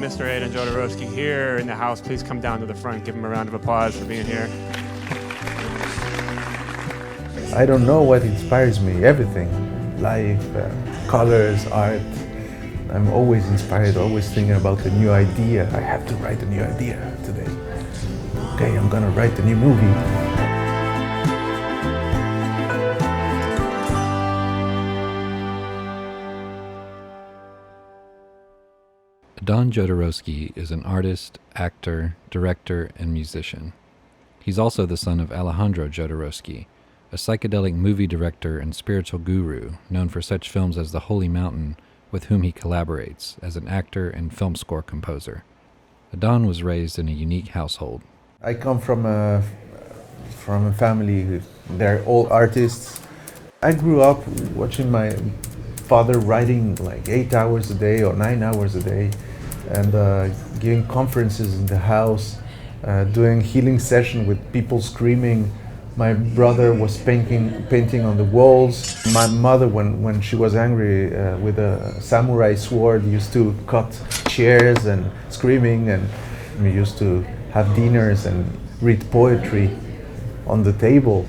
Mr. Adan Jodorowsky here in the house. Please come down to the front. Give him a round of applause for being here. I don't know what inspires me. Everything. Life, colors, art. I'm always inspired, always thinking about a new idea. I have to write a new idea today. Okay, I'm gonna write a new movie. Adan Jodorowsky is an artist, actor, director, and musician. He's also the son of Alejandro Jodorowsky, a psychedelic movie director and spiritual guru known for such films as The Holy Mountain, with whom he collaborates as an actor and film score composer. Adan was raised in a unique household. I come from a family, they're all artists. I grew up watching my father writing like 8 hours a day or 9 hours a day, and giving conferences in the house, doing healing session with people screaming. My brother was painting on the walls. My mother, when she was angry with a samurai sword, used to cut chairs and screaming, and we used to have dinners and read poetry on the table.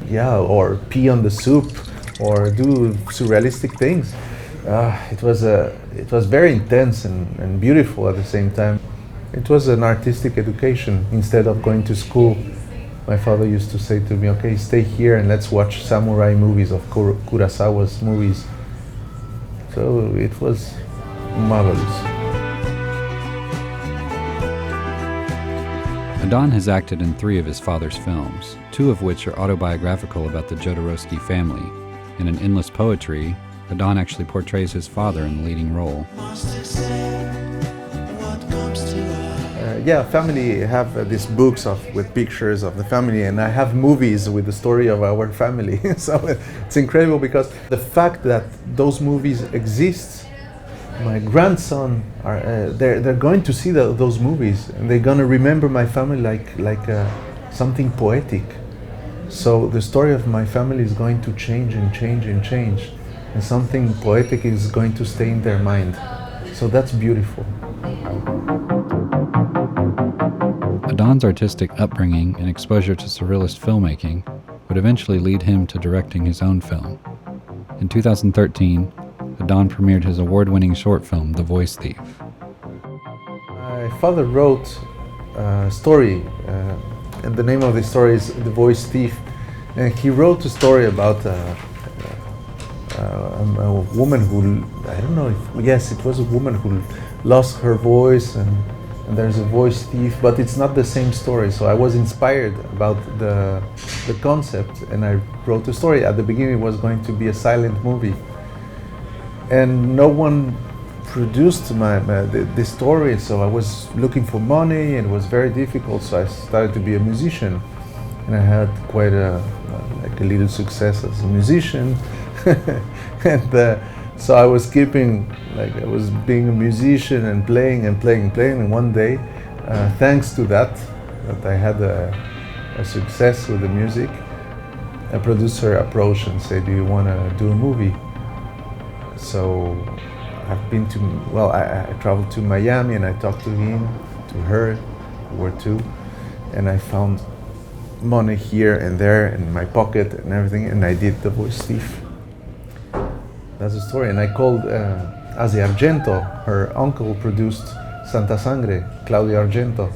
Yeah, or pee on the soup, or do surrealistic things. It was very intense and beautiful at the same time. It was an artistic education. Instead of going to school, my father used to say to me, okay, stay here and let's watch samurai movies of Kurosawa's movies. So it was marvelous. Adan has acted in 3 of his father's films, 2 of which are autobiographical about the Jodorowsky family. In An Endless Poetry, Adan actually portrays his father in the leading role. Family have these books with pictures of the family, and I have movies with the story of our family. So it's incredible because the fact that those movies exist, my grandson they're going to see those movies, and they're gonna remember my family like something poetic. So the story of my family is going to change and change and change, and something poetic is going to stay in their mind. So that's beautiful. Adan's artistic upbringing and exposure to surrealist filmmaking would eventually lead him to directing his own film. In 2013, Adan premiered his award-winning short film, The Voice Thief. My father wrote a story, and the name of the story is The Voice Thief. And he wrote a story about a woman who, I don't know if, yes, it was a woman who lost her voice, and there's a voice thief, but it's not the same story. So I was inspired about the concept, and I wrote a story. At the beginning it was going to be a silent movie, and no one produced this story, so I was looking for money, and it was very difficult, so I started to be a musician, and I had quite a little success as a musician. And so I was I was being a musician and playing, and one day, thanks to that I had a success with the music, a producer approached and said, do you want to do a movie? So I traveled to Miami, and I talked to him, to her, we were 2, and I found money here and there in my pocket and everything, and I did The Voice Thief. That's the story. And I called Asia Argento. Her uncle produced Santa Sangre, Claudio Argento.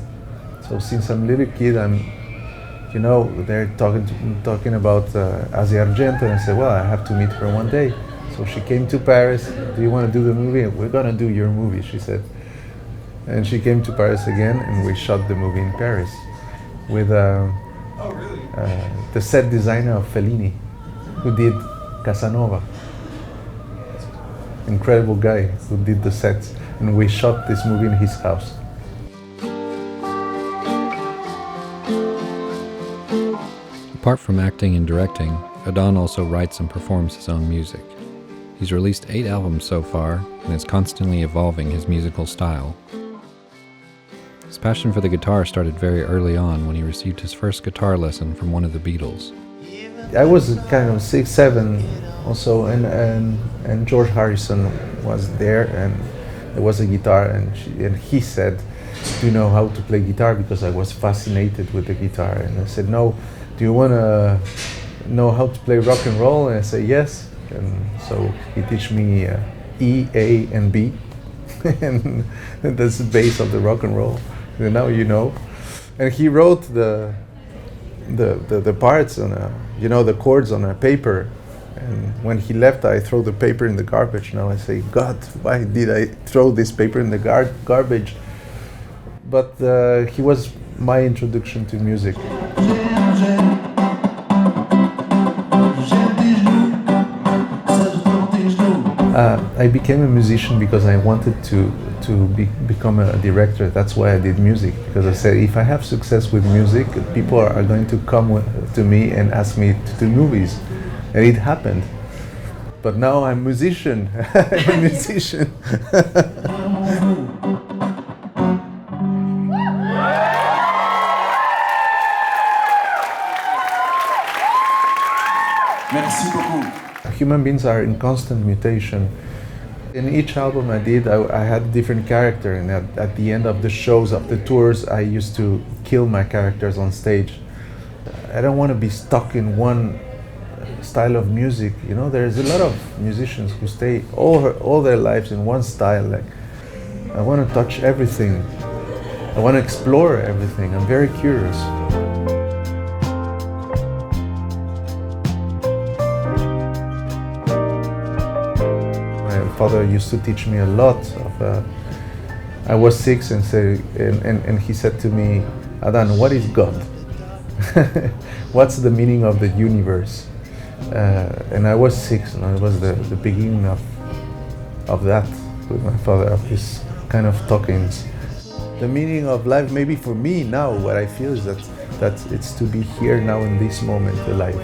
So since I'm a little kid, they're talking about Asia Argento, and I said, well, I have to meet her one day. So she came to Paris. Do you want to do the movie? We're gonna do your movie, she said. And she came to Paris again, and we shot the movie in Paris with the set designer of Fellini, who did Casanova. Incredible guy who did the sets, and we shot this movie in his house. Apart from acting and directing, Adan also writes and performs his own music. He's released 8 albums so far and is constantly evolving his musical style. His passion for the guitar started very early on when he received his first guitar lesson from one of the Beatles. I was kind of 6, 7 also, and George Harrison was there, and there was a guitar, and he said, "Do you know how to play guitar?" Because I was fascinated with the guitar, and I said, "No." "Do you want to know how to play rock and roll?" And I said, "Yes." And so he teach me E, A, and B, and that's the base of the rock and roll. And now you know. And he wrote the parts on the chords on a paper. And when he left, I throw the paper in the garbage. Now I say, "God, why did I throw this paper in the garbage?" But he was my introduction to music. I became a musician because I wanted to become a director. That's why I did music, because I said, if I have success with music, people are going to come to me and ask me to do movies. And it happened. But now I'm a musician. I'm a musician. Merci beaucoup. Human beings are in constant mutation. In each album I did, I had a different character, and at the end of the shows, of the tours, I used to kill my characters on stage. I don't want to be stuck in one style of music. You know, there's a lot of musicians who stay all their lives in one style. Like, I want to touch everything. I want to explore everything. I'm very curious. Father used to teach me a lot of. I was 6 and he said to me, "Adan, what is God? What's the meaning of the universe?" And I was 6, and it was the beginning of that with my father, of this kind of talkings. The meaning of life, maybe for me now, what I feel is that it's to be here now in this moment alive,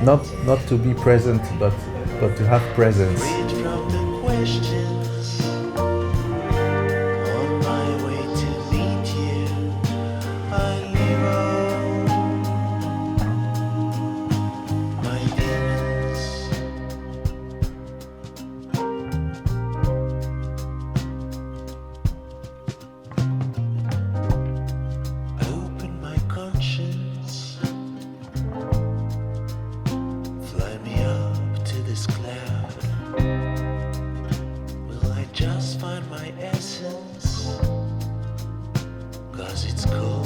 not to be present, but to have presence. Questions on my way to meet you. I leave all my demons. I open my conscience. Fly me up to this cloud. Just find my essence, 'cause it's cool.